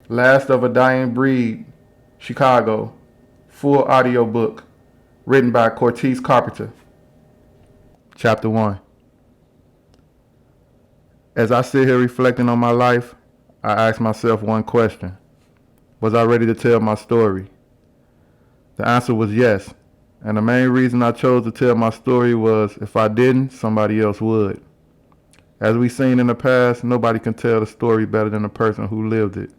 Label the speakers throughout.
Speaker 1: Last of a Dying Breed, Chicago, full audio book, written by Cortese Carpenter. Chapter 1. As I sit here reflecting on my life, I ask myself one question. Was I ready to tell my story? The answer was yes, and the main reason I chose to tell my story was if I didn't, somebody else would. As we've seen in the past, nobody can tell the story better than the person who lived it.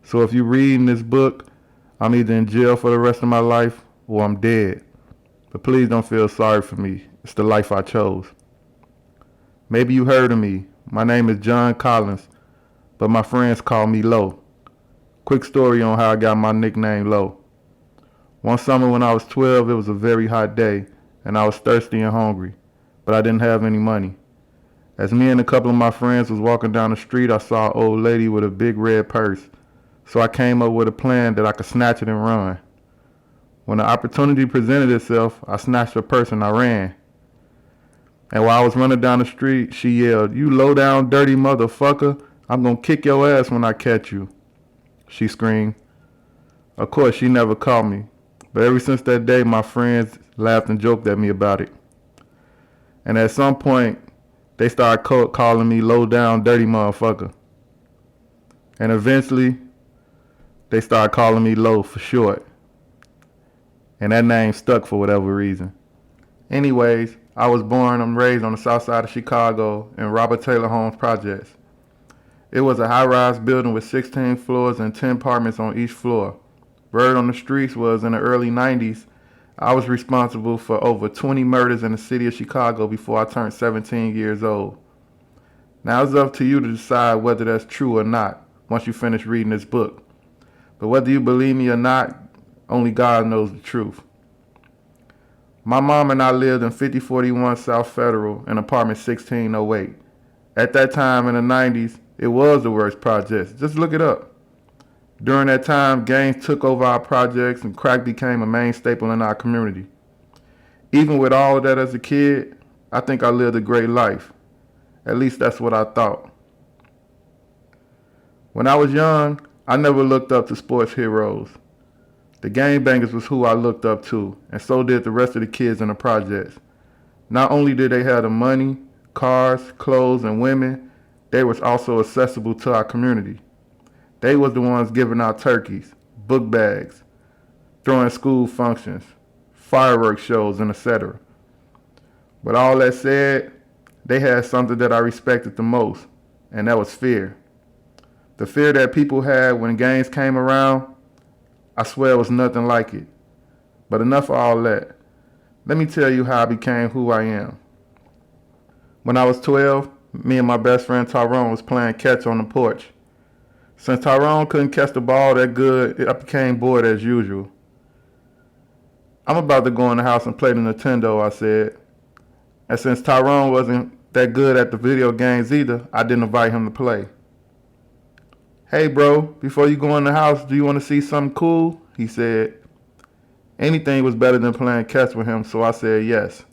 Speaker 1: So if you're reading this book, I'm either in jail for the rest of my life or I'm dead. But please don't feel sorry for me. It's the life I chose. Maybe you heard of me. My name is John Collins, but my friends call me Low. Quick story on how I got my nickname Low. One summer when I was 12, it was a very hot day, and I was thirsty and hungry, but I didn't have any money. As me and a couple of my friends was walking down the street, I saw an old lady with a big red purse. So I came up with a plan that I could snatch it and run. When the opportunity presented itself, I snatched her purse and I ran. And while I was running down the street, she yelled, "You low down dirty motherfucker, I'm gonna kick your ass when I catch you," she screamed. Of course, she never caught me, but ever since that day, my friends laughed and joked at me about it. And at some point, they started calling me low down dirty motherfucker. And eventually, they started calling me Low for short. And that name stuck for whatever reason. Anyways, I was born and raised on the south side of Chicago in Robert Taylor Homes Projects. It was a high-rise building with 16 floors and 10 apartments on each floor. Word on the streets was in the early 90s, I was responsible for over 20 murders in the city of Chicago before I turned 17 years old. Now it's up to you to decide whether that's true or not once you finish reading this book. But whether you believe me or not, only God knows the truth. My mom and I lived in 5041 South Federal in apartment 1608. At that time in the 90s, it was the worst projects. Just look it up. During that time, gangs took over our projects and crack became a main staple in our community. Even with all of that as a kid, I think I lived a great life. At least that's what I thought. When I was young, I never looked up to sports heroes. The gangbangers was who I looked up to, and so did the rest of the kids in the projects. Not only did they have the money, cars, clothes, and women, they was also accessible to our community. They was the ones giving out turkeys, book bags, throwing school functions, fireworks shows, and etc. But all that said, they had something that I respected the most, and that was fear. The fear that people had when gangs came around, I swear it was nothing like it. But enough of all that. Let me tell you how I became who I am. When I was 12, me and my best friend Tyrone was playing catch on the porch. Since Tyrone couldn't catch the ball that good, I became bored as usual. "I'm about to go in the house and play the Nintendo," I said. And since Tyrone wasn't that good at the video games either, I didn't invite him to play. "Hey bro, before you go in the house, do you want to see something cool?" he said. Anything was better than playing catch with him, so I said yes.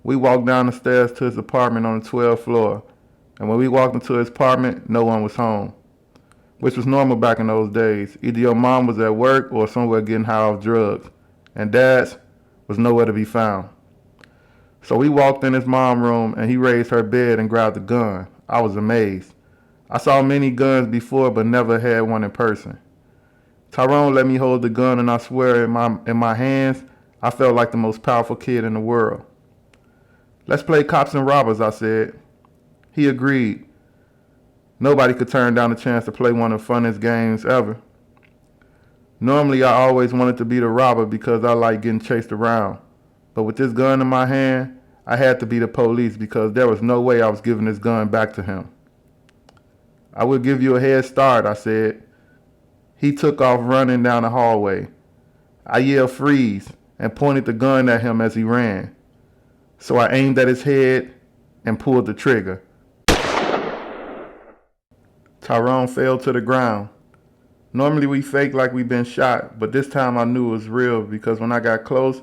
Speaker 1: We walked down the stairs to his apartment on the 12th floor, and when we walked into his apartment, no one was home, which was normal back in those days. Either your mom was at work or somewhere getting high off drugs, and dad's was nowhere to be found. So we walked in his mom's room, and he raised her bed and grabbed a gun. I was amazed. I saw many guns before, but never had one in person. Tyrone let me hold the gun, and I swear in my hands, I felt like the most powerful kid in the world. "Let's play cops and robbers," I said. He agreed. Nobody could turn down the chance to play one of the funnest games ever. Normally, I always wanted to be the robber because I like getting chased around. But with this gun in my hand, I had to be the police because there was no way I was giving this gun back to him. "I will give you a head start," I said. He took off running down the hallway. I yelled freeze and pointed the gun at him as he ran. So I aimed at his head and pulled the trigger. Tyrone fell to the ground. Normally we fake like we've been shot, but this time I knew it was real because when I got close,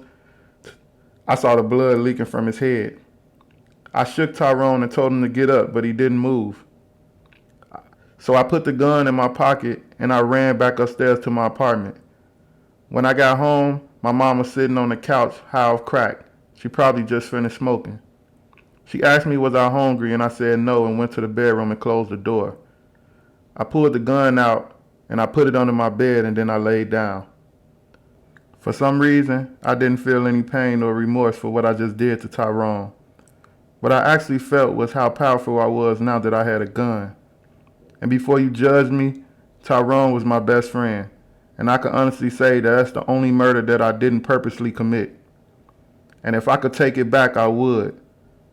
Speaker 1: I saw the blood leaking from his head. I shook Tyrone and told him to get up, but he didn't move. So I put the gun in my pocket and I ran back upstairs to my apartment. When I got home, my mom was sitting on the couch high off crack. She probably just finished smoking. She asked me was I hungry and I said no and went to the bedroom and closed the door. I pulled the gun out and I put it under my bed and then I laid down. For some reason, I didn't feel any pain or remorse for what I just did to Tyrone. What I actually felt was how powerful I was now that I had a gun. And before you judge me, Tyrone was my best friend. And I can honestly say that that's the only murder that I didn't purposely commit. And if I could take it back, I would.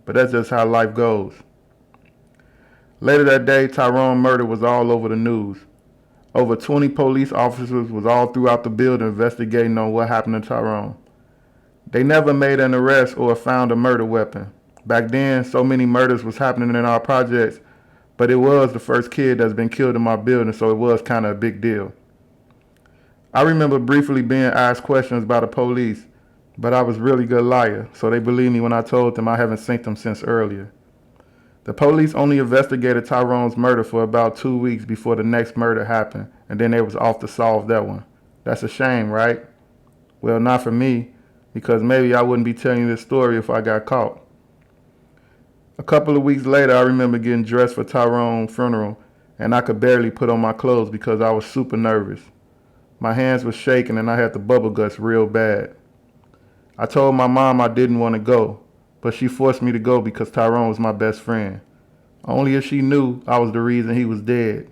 Speaker 1: But that's just how life goes. Later that day, Tyrone's murder was all over the news. Over 20 police officers was all throughout the building investigating on what happened to Tyrone. They never made an arrest or found a murder weapon. Back then, so many murders was happening in our projects, but it was the first kid that's been killed in my building, so it was kind of a big deal. I remember briefly being asked questions by the police, but I was a really good liar, so they believed me when I told them I haven't seen them since earlier. The police only investigated Tyrone's murder for about 2 weeks before the next murder happened, and then they was off to solve that one. That's a shame, right? Well, not for me, because maybe I wouldn't be telling you this story if I got caught. A couple of weeks later, I remember getting dressed for Tyrone's funeral, and I could barely put on my clothes because I was super nervous. My hands were shaking and I had the bubble guts real bad. I told my mom I didn't want to go, but she forced me to go because Tyrone was my best friend. Only if she knew I was the reason he was dead.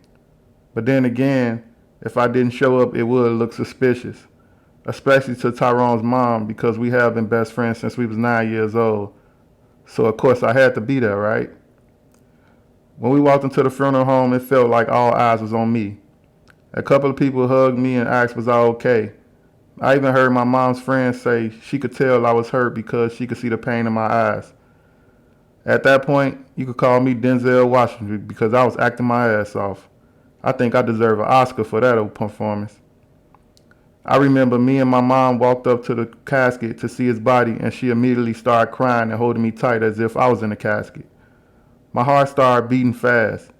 Speaker 1: But then again, if I didn't show up, it would look suspicious, especially to Tyrone's mom because we have been best friends since we was 9 years old. So of course I had to be there, right? When we walked into the funeral home, it felt like all eyes was on me. A couple of people hugged me and asked was I okay. I even heard my mom's friend say she could tell I was hurt because she could see the pain in my eyes. At that point, you could call me Denzel Washington because I was acting my ass off. I think I deserve an Oscar for that performance. I remember me and my mom walked up to the casket to see his body and she immediately started crying and holding me tight as if I was in the casket. My heart started beating fast.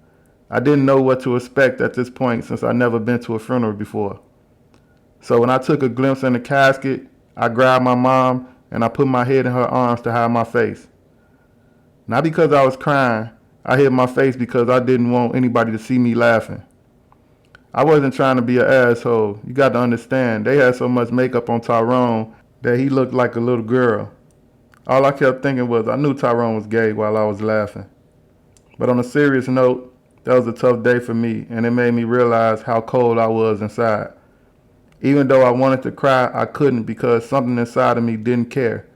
Speaker 1: I didn't know what to expect at this point since I'd never been to a funeral before. So when I took a glimpse in the casket, I grabbed my mom and I put my head in her arms to hide my face. Not because I was crying, I hid my face because I didn't want anybody to see me laughing. I wasn't trying to be an asshole. You got to understand, they had so much makeup on Tyrone that he looked like a little girl. All I kept thinking was I knew Tyrone was gay while I was laughing. But on a serious note, that was a tough day for me, and it made me realize how cold I was inside. Even though I wanted to cry, I couldn't because something inside of me didn't care.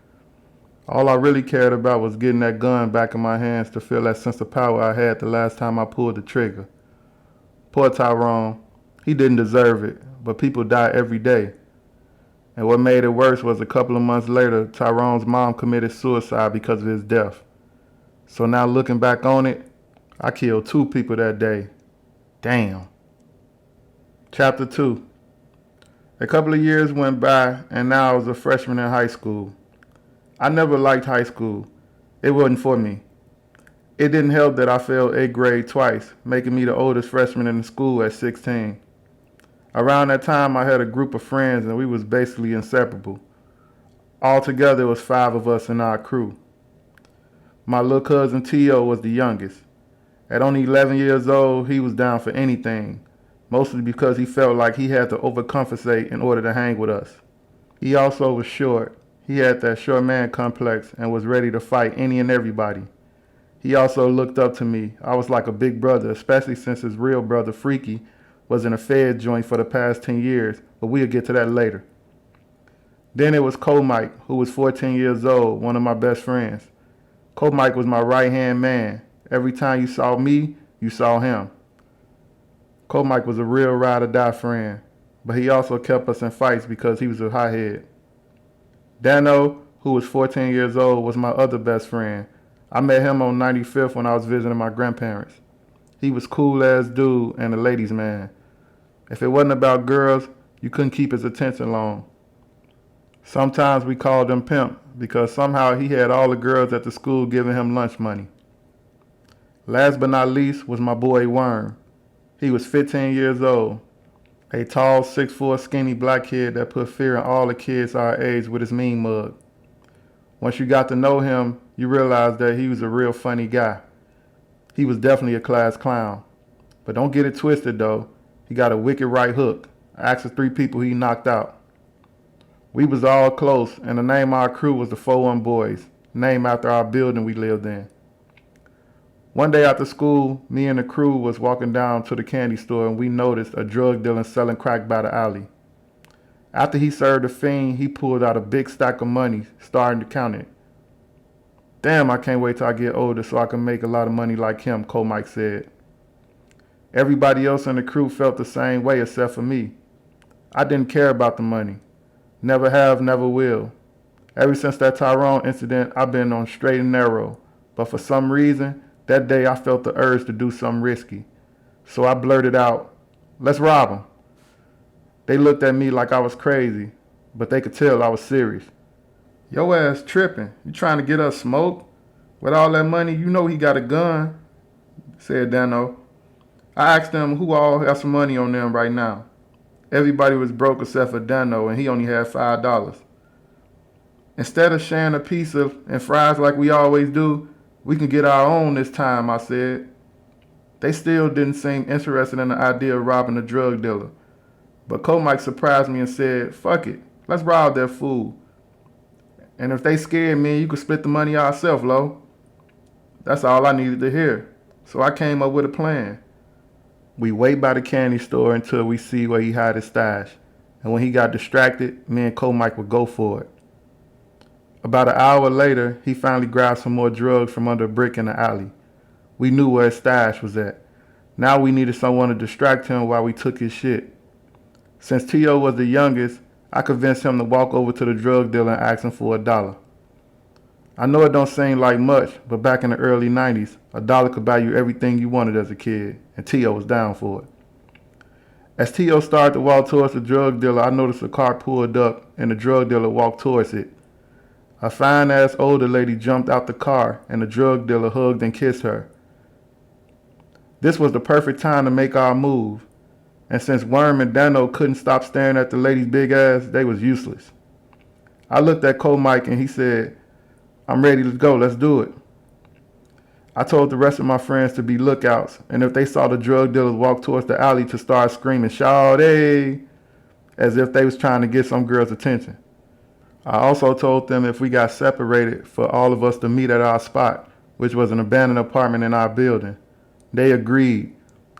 Speaker 1: All I really cared about was getting that gun back in my hands to feel that sense of power I had the last time I pulled the trigger. Poor Tyrone. He didn't deserve it, but people die every day. And what made it worse was a couple of months later, Tyrone's mom committed suicide because of his death. So now looking back on it, I killed 2 people that day. Damn. Chapter 2. A couple of years went by, and now I was a freshman in high school. I never liked high school. It wasn't for me. It didn't help that I failed 8th grade twice, making me the oldest freshman in the school at 16. Around that time, I had a group of friends, and we was basically inseparable. Altogether, it was 5 of us in our crew. My little cousin T.O. was the youngest. At only 11 years old, he was down for anything, mostly because he felt like he had to overcompensate in order to hang with us. He also was short. He had that short man complex and was ready to fight any and everybody. He also looked up to me. I was like a big brother, especially since his real brother, Freaky, was in a Fed joint for the past 10 years, but we'll get to that later. Then it was Mike, who was 14 years old, one of my best friends. Mike was my right-hand man. Every time you saw me, you saw him. Mike was a real ride-or-die friend, but he also kept us in fights because he was a hothead. Dano, who was 14 years old, was my other best friend. I met him on 95th when I was visiting my grandparents. He was cool-ass dude and a ladies' man. If it wasn't about girls, you couldn't keep his attention long. Sometimes we called him Pimp because somehow he had all the girls at the school giving him lunch money. Last but not least was my boy Worm. He was 15 years old, a tall, 6'4", skinny black kid that put fear in all the kids our age with his mean mug. Once you got to know him, you realized that he was a real funny guy. He was definitely a class clown. But don't get it twisted though, he got a wicked right hook. I asked the 3 people he knocked out. We was all close, and the name of our crew was the 4-1 Boys, named after our building we lived in. One day after school, me and the crew was walking down to the candy store and we noticed a drug dealer selling crack by the alley. After he served the fiend, he pulled out a big stack of money, starting to count it. Damn, I can't wait till I get older so I can make a lot of money like him, Cole Mike said. Everybody else in the crew felt the same way except for me. I didn't care about the money. Never have, never will. Ever since that Tyrone incident, I've been on straight and narrow. But for some reason, that day I felt the urge to do something risky. So I blurted out, "Let's rob him." They looked at me like I was crazy, but they could tell I was serious. "Yo ass tripping. You trying to get us smoked? With all that money, you know he got a gun," said Dano. I asked them who all has some money on them right now. Everybody was broke except for Dano, and he only had $5. "Instead of sharing a pizza and fries like we always do, we can get our own this time," I said. They still didn't seem interested in the idea of robbing a drug dealer. But Cole Mike surprised me and said, "Fuck it, let's rob that fool. And if they scared me, you could split the money ourselves, Lo." That's all I needed to hear. So I came up with a plan. We wait by the candy store until we see where he hid his stash. And when he got distracted, me and Cole Mike would go for it. About an hour later, he finally grabbed some more drugs from under a brick in the alley. We knew where his stash was at. Now we needed someone to distract him while we took his shit. Since T.O. was the youngest, I convinced him to walk over to the drug dealer and ask him for $1. I know it don't seem like much, but back in the early 90s, $1 could buy you everything you wanted as a kid, and T.O. was down for it. As T.O. started to walk towards the drug dealer, I noticed a car pulled up and the drug dealer walked towards it. A fine-ass older lady jumped out the car and the drug dealer hugged and kissed her. This was the perfect time to make our move, and since Worm and Dano couldn't stop staring at the lady's big ass, they was useless. I looked at Cole Mike and he said, "I'm ready to go, let's do it." I told the rest of my friends to be lookouts, and if they saw the drug dealers walk towards the alley to start screaming, "Shawty," as if they was trying to get some girl's attention. I also told them if we got separated for all of us to meet at our spot, which was an abandoned apartment in our building. They agreed,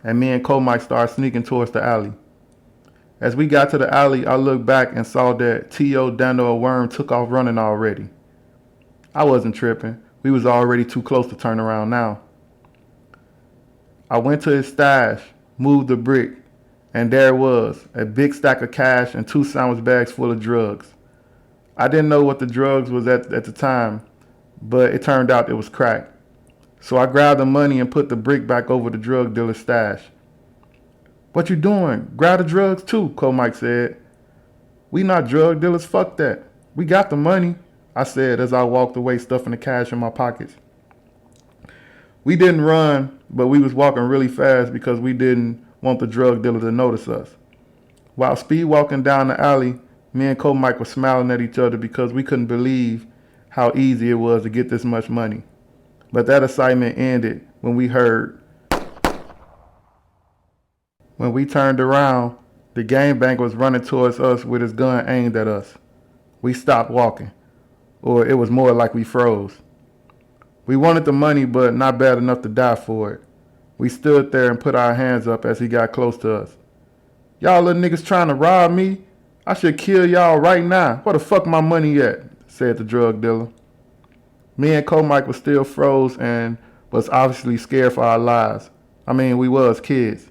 Speaker 1: and me and Cole Mike started sneaking towards the alley. As we got to the alley, I looked back and saw that T.O., Dano, and Worm took off running already. I wasn't tripping. We was already too close to turn around now. I went to his stash, moved the brick, and there it was, a big stack of cash and 2 sandwich bags full of drugs. I didn't know what the drugs was at the time, but it turned out it was crack. So I grabbed the money and put the brick back over the drug dealer's stash. "What you doing? Grab the drugs too," Cole Mike said. "We not drug dealers, fuck that. We got the money," I said as I walked away stuffing the cash in my pockets. We didn't run, but we was walking really fast because we didn't want the drug dealer to notice us. While speed walking down the alley, me and Cole Mike were smiling at each other because we couldn't believe how easy it was to get this much money. But that excitement ended when we heard. When we turned around, the gangbang was running towards us with his gun aimed at us. We stopped walking, or it was more like we froze. We wanted the money, but not bad enough to die for it. We stood there and put our hands up as he got close to us. "Y'all little niggas trying to rob me? I should kill y'all right now. Where the fuck my money at?" said the drug dealer. Me and Cole Mike was still froze and was obviously scared for our lives. I mean, we was kids.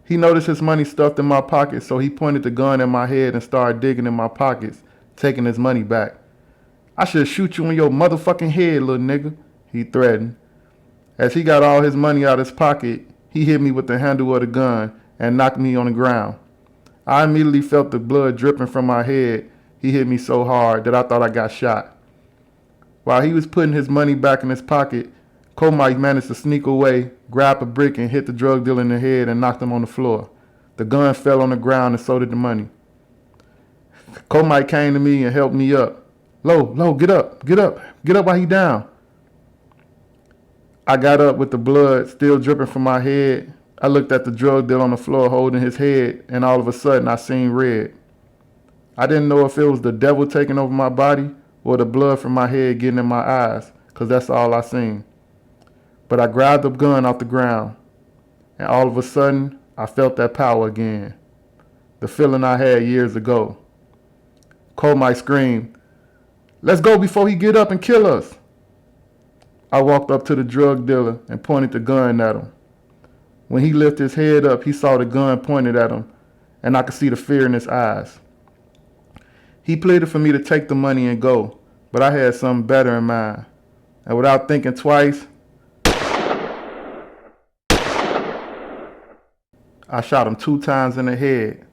Speaker 1: He noticed his money stuffed in my pockets, so he pointed the gun at my head and started digging in my pockets, taking his money back. "I should shoot you in your motherfucking head, little nigga," he threatened. As he got all his money out of his pocket, he hit me with the handle of the gun and knocked me on the ground. I immediately felt the blood dripping from my head. He hit me so hard that I thought I got shot. While he was putting his money back in his pocket, Cole Mike managed to sneak away grabbed a brick and hit the drug dealer in the head and knocked him on the floor. The gun fell on the ground and so did the money. Comite came to me and helped me up. Low, get up while he down. I got up with the blood still dripping from my head. I looked at the drug dealer on the floor holding his head, and all of a sudden I seen red. I didn't know if it was the devil taking over my body or the blood from my head getting in my eyes, because that's all I seen. But I grabbed the gun off the ground, and all of a sudden I felt that power again. The feeling I had years ago. Comite screamed, "Let's go before he get up and kill us." I walked up to the drug dealer and pointed the gun at him. When he lifted his head up, he saw the gun pointed at him, and I could see the fear in his eyes. He pleaded for me to take the money and go, but I had something better in mind. And without thinking twice, I shot him 2 times in the head.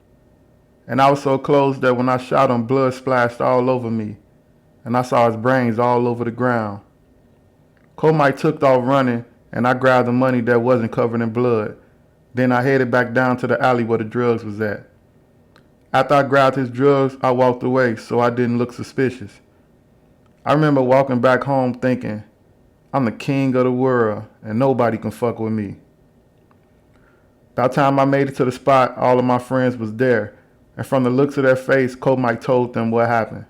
Speaker 1: And I was so close that when I shot him, blood splashed all over me, and I saw his brains all over the ground. Comite took off running, and I grabbed the money that wasn't covered in blood. Then I headed back down to the alley where the drugs was at. After I grabbed his drugs, I walked away so I didn't look suspicious. I remember walking back home thinking, I'm the king of the world, and nobody can fuck with me. By the time I made it to the spot, all of my friends was there, and from the looks of their face, Comite told them what happened.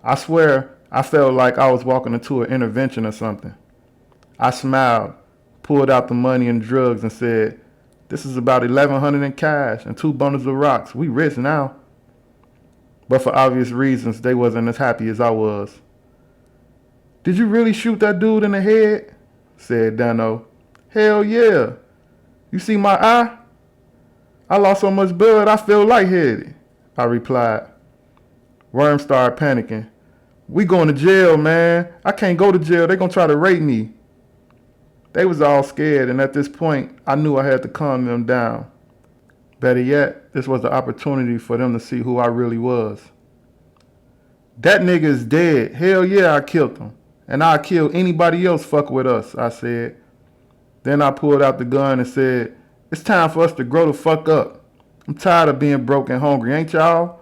Speaker 1: I swear, I felt like I was walking into an intervention or something. I smiled, pulled out the money and drugs and said, "This is about $1,100 in cash and 2 bundles of rocks. We rich now." But for obvious reasons, they wasn't as happy as I was. "Did you really shoot that dude in the head?" said Dano. "Hell yeah. You see my eye? I lost so much blood I feel lightheaded," I replied. Worm started panicking. "We going to jail, man. I can't go to jail. They gonna try to rape me." They was all scared, and at this point, I knew I had to calm them down. Better yet, this was the opportunity for them to see who I really was. "That nigga is dead. Hell yeah, I killed him. And I'll kill anybody else fuck with us," I said. Then I pulled out the gun and said, "It's time for us to grow the fuck up. I'm tired of being broke and hungry, ain't y'all?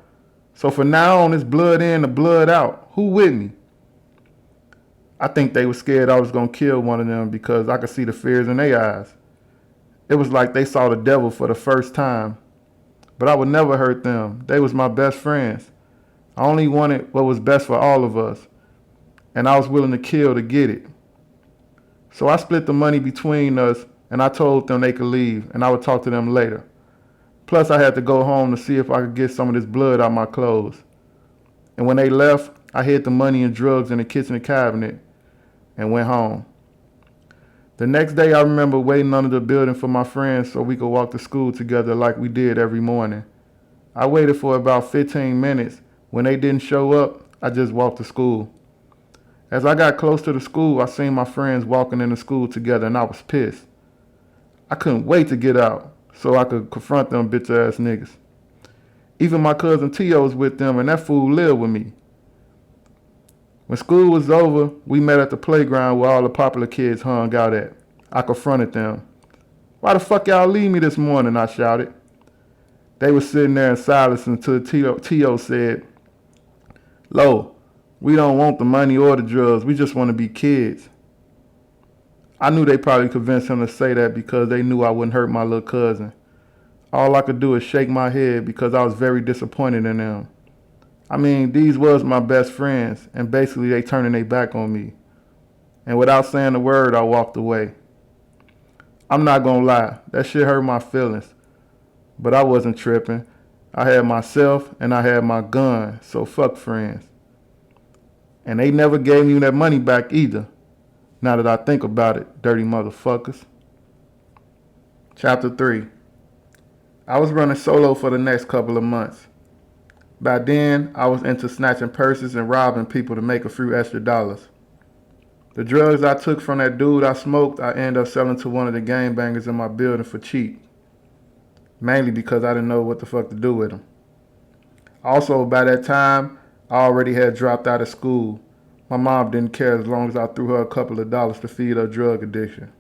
Speaker 1: So for now on, it's blood in and blood out. Who with me?" I think they were scared I was going to kill one of them because I could see the fears in their eyes. It was like they saw the devil for the first time. But I would never hurt them. They was my best friends. I only wanted what was best for all of us. And I was willing to kill to get it. So I split the money between us, and I told them they could leave, and I would talk to them later. Plus, I had to go home to see if I could get some of this blood out my clothes. And when they left, I hid the money and drugs in the kitchen cabinet and went home. The next day, I remember waiting under the building for my friends so we could walk to school together like we did every morning. I waited for about 15 minutes. When they didn't show up, I just walked to school. As I got close to the school, I seen my friends walking into school together, and I was pissed. I couldn't wait to get out so I could confront them bitch-ass niggas. Even my cousin Tio was with them, and that fool lived with me. When school was over, we met at the playground where all the popular kids hung out at. I confronted them. "Why the fuck y'all leave me this morning?" I shouted. They were sitting there in silence until Tio said, "Lo, we don't want the money or the drugs. We just want to be kids." I knew they probably convinced him to say that because they knew I wouldn't hurt my little cousin. All I could do is shake my head because I was very disappointed in them. I mean, these was my best friends, and basically they turning their back on me. And without saying a word, I walked away. I'm not gonna lie, that shit hurt my feelings. But I wasn't tripping. I had myself and I had my gun, so fuck friends. And they never gave me that money back either. Now that I think about it, dirty motherfuckers. Chapter 3. I was running solo for the next couple of months. By then, I was into snatching purses and robbing people to make a few extra dollars. The drugs I took from that dude I smoked, I ended up selling to one of the gangbangers in my building for cheap. Mainly because I didn't know what the fuck to do with them. Also, by that time, I already had dropped out of school. My mom didn't care as long as I threw her a couple of dollars to feed her drug addiction.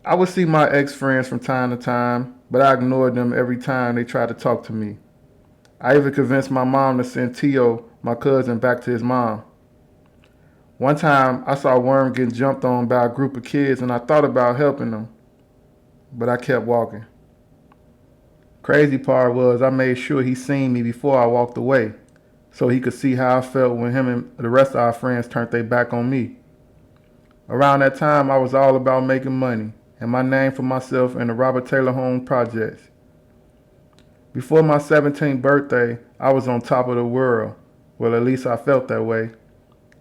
Speaker 1: I would see my ex-friends from time to time, but I ignored them every time they tried to talk to me. I even convinced my mom to send Tio, my cousin, back to his mom. One time, I saw Worm getting jumped on by a group of kids and I thought about helping them, but I kept walking. Crazy part was I made sure he seen me before I walked away, so he could see how I felt when him and the rest of our friends turned their back on me. Around that time, I was all about making money and my name for myself in the Robert Taylor Home projects. Before my 17th birthday, I was on top of the world. Well, at least I felt that way.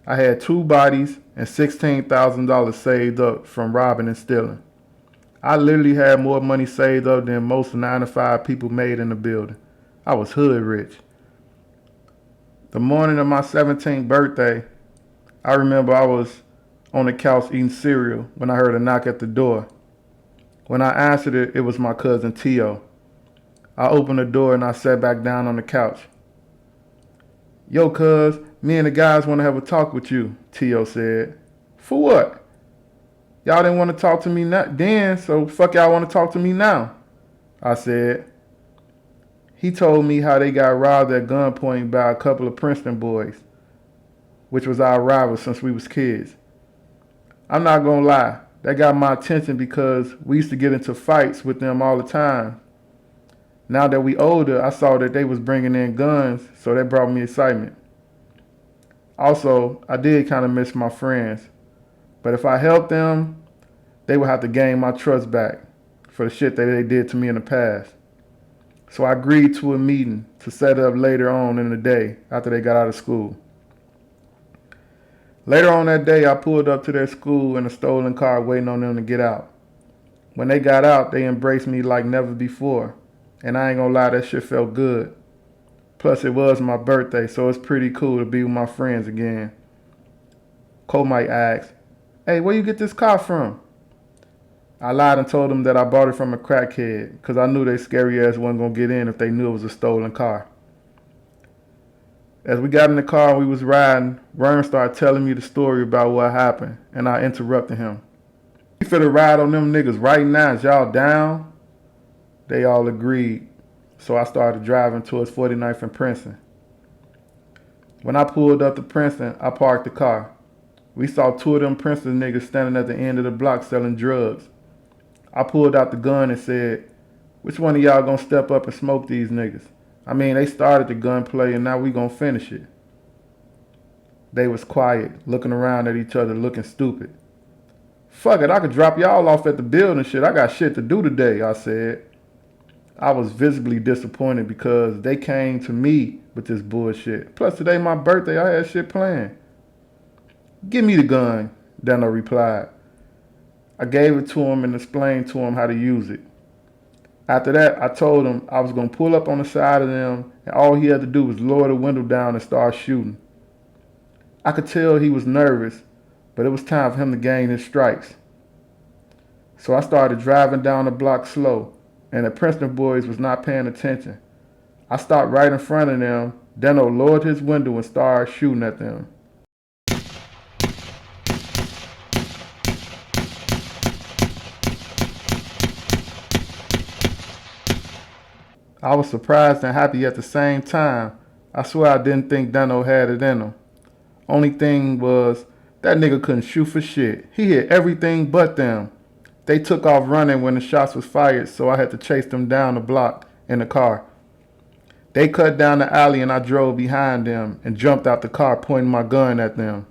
Speaker 1: I had 2 bodies and $16,000 saved up from robbing and stealing. I literally had more money saved up than most 9-to-5 people made in the building. I was hood rich. The morning of my 17th birthday, I remember I was on the couch eating cereal when I heard a knock at the door. When I answered it, it was my cousin Tio. I opened the door and I sat back down on the couch. "Yo, cuz, me and the guys want to have a talk with you," Tio said. "For what? Y'all didn't want to talk to me then, so fuck y'all want to talk to me now," I said. He told me how they got robbed at gunpoint by a couple of Princeton boys, which was our rivals since we was kids. I'm not gonna lie, that got my attention because we used to get into fights with them all the time. Now that we older, I saw that they was bringing in guns, so that brought me excitement. Also, I did kind of miss my friends, but if I helped them, they would have to gain my trust back for the shit that they did to me in the past. So I agreed to a meeting to set up later on in the day after they got out of school. Later on that day, I pulled up to their school in a stolen car waiting on them to get out. When they got out, they embraced me like never before. And I ain't gonna lie, that shit felt good. Plus, it was my birthday, so it's pretty cool to be with my friends again. Cole might ask, "Hey, where you get this car from?" I lied and told them that I bought it from a crackhead, because I knew they scary ass wasn't gonna get in if they knew it was a stolen car. As we got in the car and we was riding, Vern started telling me the story about what happened, and I interrupted him. "We finna ride on them niggas right now. Is y'all down?" They all agreed, so I started driving towards 49th and Princeton. When I pulled up to Princeton, I parked the car. We saw 2 of them Princeton niggas standing at the end of the block selling drugs. I pulled out the gun and said, "Which one of y'all gonna step up and smoke these niggas? I mean, they started the gunplay and now we gonna finish it." They was quiet, looking around at each other, looking stupid. "Fuck it, I could drop y'all off at the building shit. I got shit to do today," I said. I was visibly disappointed because they came to me with this bullshit. Plus today my birthday, I had shit planned. "Give me the gun," Dano replied. I gave it to him and explained to him how to use it. After that, I told him I was going to pull up on the side of them and all he had to do was lower the window down and start shooting. I could tell he was nervous, but it was time for him to gain his stripes. So I started driving down the block slow, and the Princeton boys was not paying attention. I stopped right in front of them. Dano lowered his window and started shooting at them. I was surprised and happy at the same time. I swear I didn't think Dano had it in him. Only thing was, that nigga couldn't shoot for shit. He hit everything but them. They took off running when the shots was fired, so I had to chase them down the block in the car. They cut down the alley and I drove behind them and jumped out the car pointing my gun at them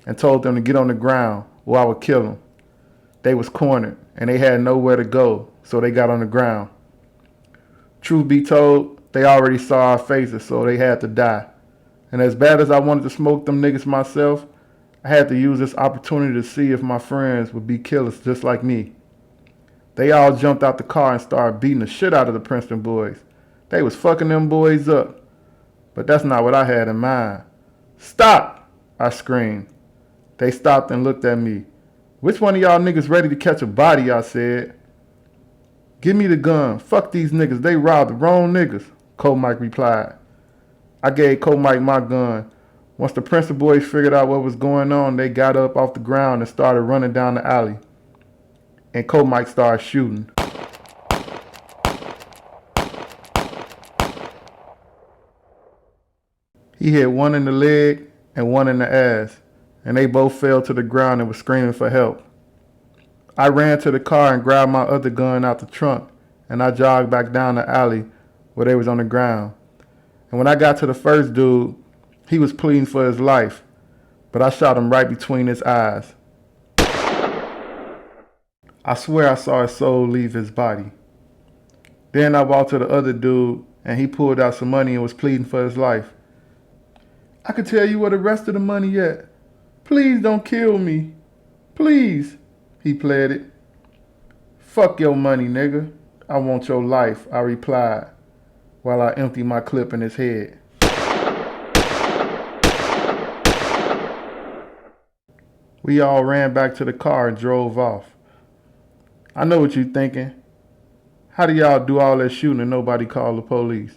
Speaker 1: and told them to get on the ground or I would kill them. They was cornered and they had nowhere to go, so they got on the ground. Truth be told, they already saw our faces, so they had to die. And as bad as I wanted to smoke them niggas myself, I had to use this opportunity to see if my friends would be killers just like me. They all jumped out the car and started beating the shit out of the Princeton boys. They was fucking them boys up. But that's not what I had in mind. "Stop!" I screamed. They stopped and looked at me. "Which one of y'all niggas ready to catch a body?" I said. "Give me the gun. Fuck these niggas. They robbed the wrong niggas," Cole Mike replied. I gave Cole Mike my gun. Once the Princeton boys figured out what was going on, they got up off the ground and started running down the alley. and Coach Mike started shooting. He hit one in the leg and one in the ass, and they both fell to the ground and were screaming for help. I ran to the car and grabbed my other gun out the trunk, and I jogged back down the alley where they was on the ground. And when I got to the first dude, he was pleading for his life, but I shot him right between his eyes. I swear I saw his soul leave his body. Then I walked to the other dude, and he pulled out some money and was pleading for his life. I could tell you where the rest of the money at. Please don't kill me. Please, he pleaded. Fuck your money, nigga. I want your life, I replied, while I emptied my clip in his head. We all ran back to the car and drove off. I know what you're thinking. How do y'all do all that shooting and nobody call the police?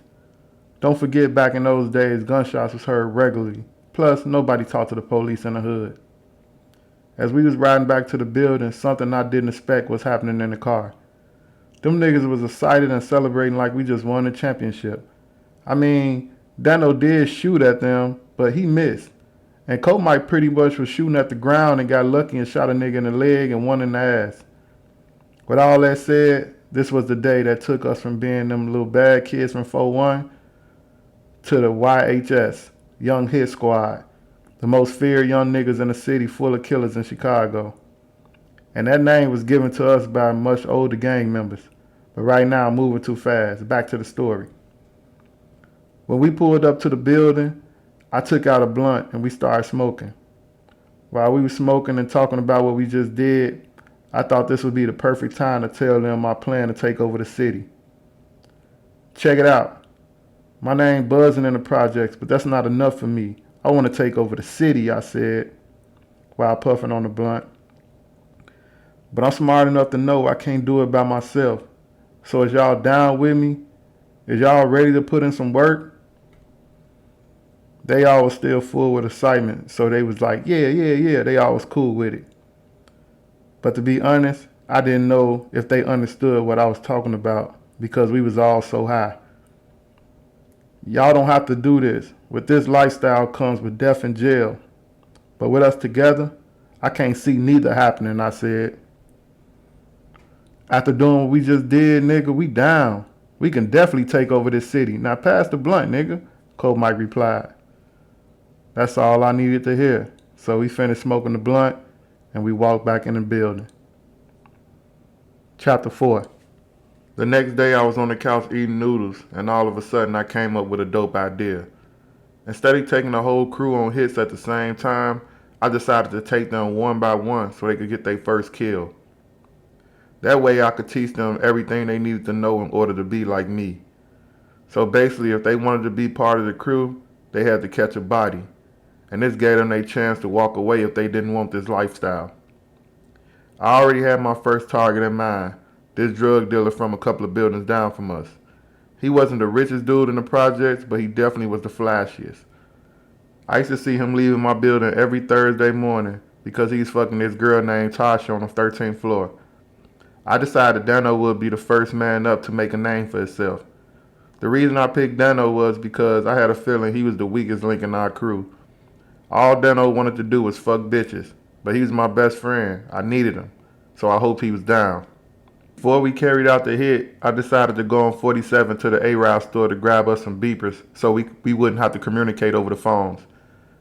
Speaker 1: Don't forget, back in those days, gunshots was heard regularly. Plus, nobody talked to the police in the hood. As we was riding back to the building, something I didn't expect was happening in the car. Them niggas was excited and celebrating like we just won the championship. I mean, Dano did shoot at them, but he missed. And Coach Mike pretty much was shooting at the ground and got lucky and shot a nigga in the leg and one in the ass. With all that said, this was the day that took us from being them little bad kids from 4-1 to the YHS, Young Hit Squad, the most feared young niggas in a city full of killers in Chicago. And that name was given to us by much older gang members. But right now, I'm moving too fast. Back to the story. When we pulled up to the building, I took out a blunt and we started smoking. While we were smoking and talking about what we just did, I thought this would be the perfect time to tell them my plan to take over the city. Check it out. My name buzzing in the projects, but that's not enough for me. I want to take over the city, I said, while puffing on the blunt. But I'm smart enough to know I can't do it by myself. So is y'all down with me? Is y'all ready to put in some work? They all was still full with excitement, so they was like, yeah, they all was cool with it. But to be honest, I didn't know if they understood what I was talking about because we was all so high. Y'all don't have to do this. With this lifestyle comes with death and jail. But with us together, I can't see neither happening, I said. After doing what we just did, nigga, we down. We can definitely take over this city. Now pass the blunt, nigga, Coach Mike replied. That's all I needed to hear. So we finished smoking the blunt and we walked back in the building. Chapter 4. The next day I was on the couch eating noodles, and all of a sudden I came up with a dope idea. Instead of taking the whole crew on hits at the same time, I decided to take them one by one so they could get their first kill. That way I could teach them everything they needed to know in order to be like me. So basically, if they wanted to be part of the crew, they had to catch a body. And this gave them their chance to walk away if they didn't want this lifestyle. I already had my first target in mind. This drug dealer from a couple of buildings down from us. He wasn't the richest dude in the projects, but he definitely was the flashiest. I used to see him leaving my building every Thursday morning because he's fucking this girl named Tasha on the 13th floor. I decided Dano would be the first man up to make a name for himself. The reason I picked Dano was because I had a feeling he was the weakest link in our crew. All Dano wanted to do was fuck bitches, but he was my best friend. I needed him, so I hoped he was down. Before we carried out the hit, I decided to go on 47 to the A-Rod store to grab us some beepers so we wouldn't have to communicate over the phones.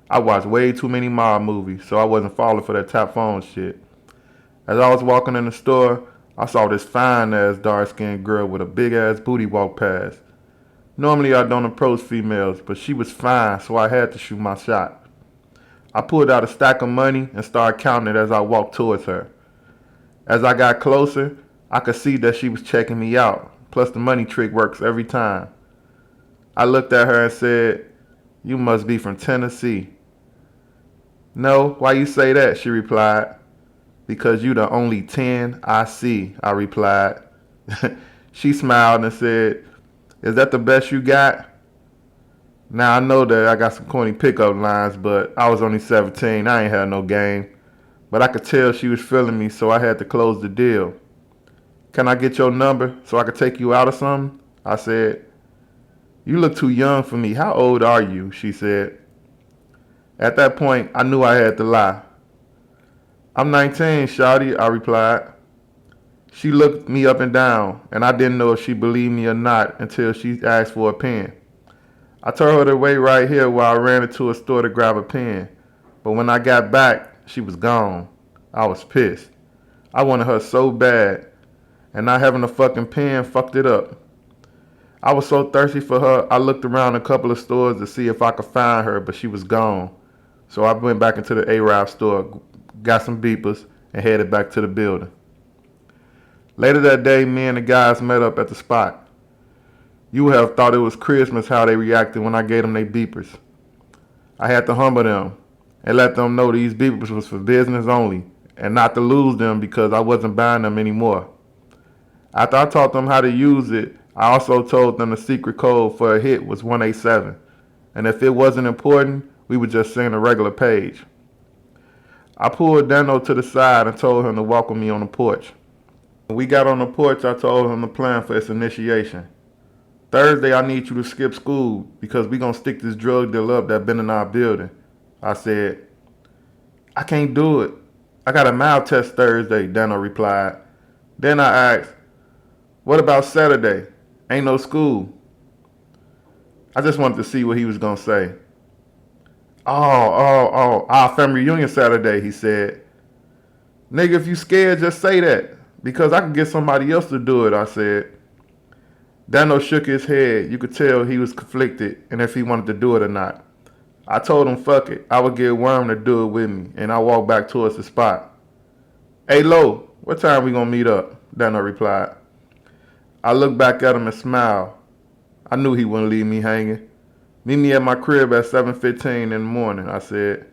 Speaker 1: I watched way too many mob movies, so I wasn't falling for that tap phone shit. As I was walking in the store, I saw this fine-ass dark-skinned girl with a big-ass booty walk past. Normally I don't approach females, but she was fine, so I had to shoot my shot. I pulled out a stack of money and started counting it as I walked towards her. As I got closer, I could see that she was checking me out, plus the money trick works every time. I looked at her and said, "You must be from Tennessee." "No, why you say that?" she replied. "Because you the only 10 I see," I replied. She smiled and said, "Is that the best you got?" Now I know that I got some corny pickup lines, but I was only 17, I ain't had no game. but I could tell she was feeling me, so I had to close the deal. Can I get your number so I could take you out or something? I said. You look too young for me. How old are you? She said. At that point, I knew I had to lie. I'm 19, shawty, I replied. She looked me up and down, and I didn't know if she believed me or not until she asked for a pen. I told her to wait right here while I ran into a store to grab a pen. But when I got back, she was gone. I was pissed. I wanted her so bad, and not having a fucking pen fucked it up. I was so thirsty for her, I looked around a couple of stores to see if I could find her, but she was gone. So I went back into the Arab store, got some beepers, and headed back to the building. Later that day, me and the guys met up at the spot. You would have thought it was Christmas how they reacted when I gave them their beepers. I had to humble them and let them know these beepers was for business only and not to lose them because I wasn't buying them anymore. After I taught them how to use it, I also told them the secret code for a hit was 187, and if it wasn't important, we would just send a regular page. I pulled Dano to the side and told him to walk with me on the porch. When we got on the porch, I told him the plan for its initiation. Thursday, I need you to skip school because we gonna stick this drug deal up that been in our building. I said. I can't do it. I got a mouth test Thursday, Dano replied. Then I asked, what about Saturday? Ain't no school. I just wanted to see what he was gonna say. Our family reunion Saturday, he said. Nigga, if you scared, just say that. Because I can get somebody else to do it, I said. Dano shook his head. You could tell he was conflicted and if he wanted to do it or not. I told him fuck it. I would get Worm to do it with me, and I walked back towards the spot. Hey, Lo, what time we gonna meet up? Dano replied. I looked back at him and smiled. I knew he wouldn't leave me hanging. Meet me at my crib at 7:15 in the morning, I said.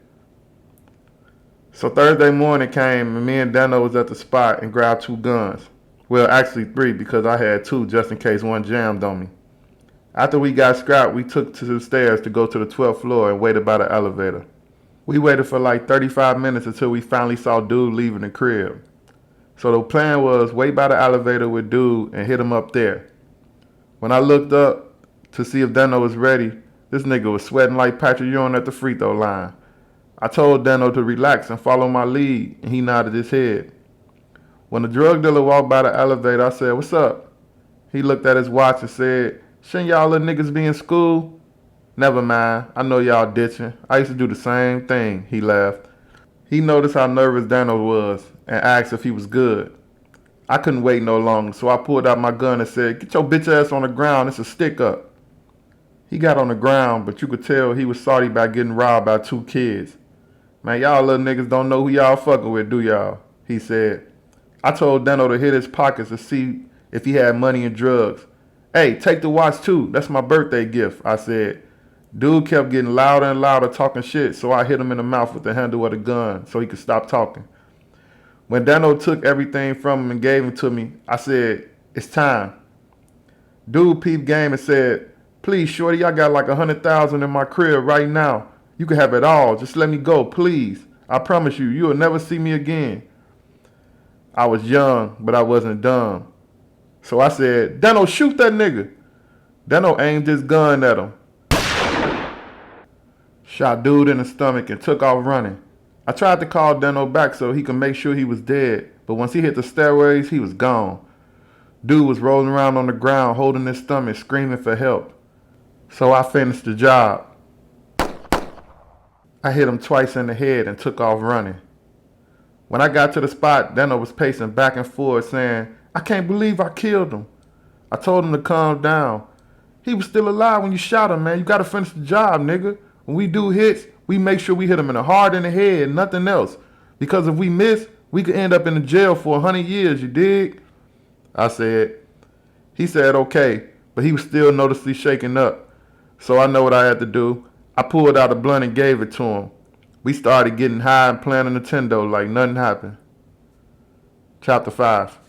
Speaker 1: So Thursday morning came and me and Dano was at the spot and grabbed 2 guns. Well, actually 3 because I had 2 just in case one jammed on me. After we got scrapped, we took to the stairs to go to the 12th floor and waited by the elevator. We waited for like 35 minutes until we finally saw Dude leaving the crib. So the plan was wait by the elevator with Dude and hit him up there. When I looked up to see if Dano was ready, this nigga was sweating like Patrick Ewing at the free throw line. I told Dano to relax and follow my lead, and he nodded his head. When the drug dealer walked by the elevator, I said, what's up? He looked at his watch and said, shouldn't y'all little niggas be in school? Never mind, I know y'all ditching. I used to do the same thing, he laughed. He noticed how nervous Dano was and asked if he was good. I couldn't wait no longer, so I pulled out my gun and said, get your bitch ass on the ground, it's a stick up. He got on the ground, but you could tell he was salty about getting robbed by 2 kids. Man, y'all little niggas don't know who y'all fucking with, do y'all? He said. I told Dano to hit his pockets to see if he had money and drugs. Hey, take the watch too. That's my birthday gift, I said. Dude kept getting louder and louder talking shit, so I hit him in the mouth with the handle of the gun so he could stop talking. When Dano took everything from him and gave him to me, I said, it's time. Dude peeped game and said, please, shorty, I got like 100,000 in my crib right now. You can have it all. Just let me go, please. I promise you, you'll never see me again. I was young, but I wasn't dumb. So I said, Dano, shoot that nigga. Dano aimed his gun at him. Shot Dude in the stomach and took off running. I tried to call Dano back so he could make sure he was dead, but once he hit the stairways, he was gone. Dude was rolling around on the ground, holding his stomach, screaming for help. So I finished the job. I hit him twice in the head and took off running. When I got to the spot, Dano was pacing back and forth saying, I can't believe I killed him. I told him to calm down. He was still alive when you shot him, man. You gotta finish the job, nigga. When we do hits, we make sure we hit him in the heart and the head, nothing else. Because if we miss, we could end up in the jail for 100 years, you dig? I said. He said okay, but he was still noticeably shaken up. So I know what I had to do. I pulled out a blunt and gave it to him. We started getting high and playing Nintendo like nothing happened. Chapter 5.